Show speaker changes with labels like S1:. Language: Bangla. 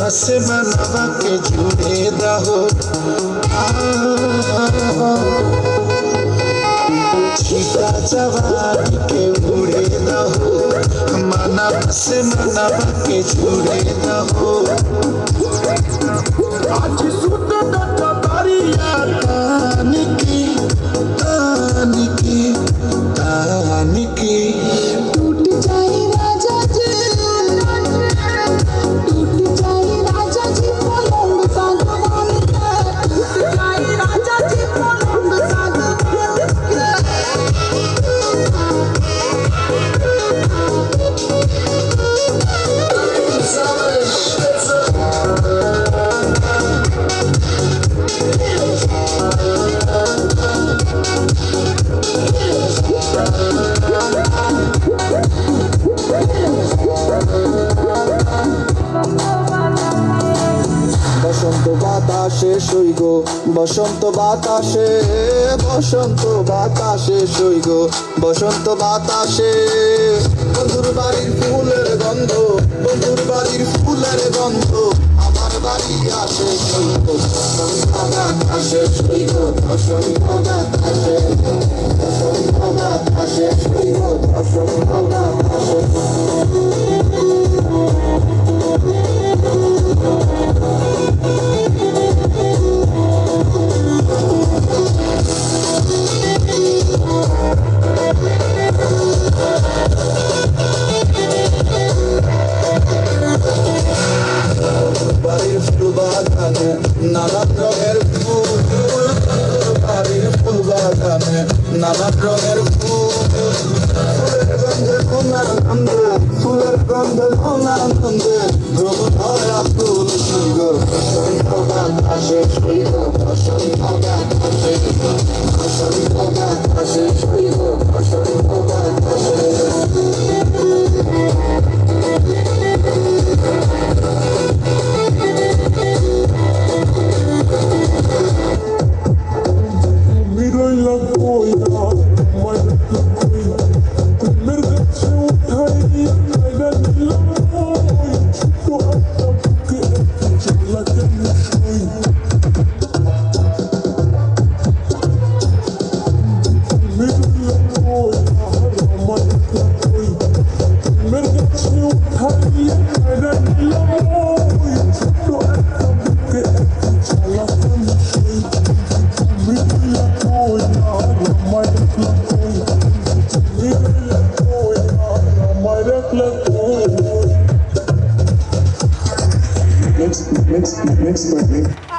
S1: আসমান আমাকে জুড়ে দাও, ছিটা চাওয়াকে উড়ে দাও, মানা আসমান আমাকে জুড়ে দাও। আজ শুধু দাঁড়িয়া তানিকি তানিকি তানিকি
S2: टूट जाए राजा जी, टूट जाए राजा जी पलंग सागवान का, टूट जाए राजा जी पलंग सागवान का।
S3: বসন্ত বাতাসে সইগ, বসন্ত বাতাসে, বসন্ত বাতাসে সইগ, বসন্ত বাতাসে। বন্ধুর বাড়ির ফুলের গন্ধ, বন্ধুর বাড়ির ফুলের গন্ধ আমার বাড়ি আসে সইগ, বসন্ত বাতাসে সইগ, বসন্ত বাতাসে, বসন্ত বাতাসে সইগ, বসন্ত বাতাসে। বাড়ির ফুল বাগানে নানান রঙের ফুল, বাড়ির ফুল বাগানে নানান রঙের ফুল, ফুলের গন্ধে অনানন্দে, ফুলের গন্ধে অনানন্দে ভ্রম ধরে আকুল সইগ, বসন্ত বাতাসে সইগ, বসন্ত বাতাসে।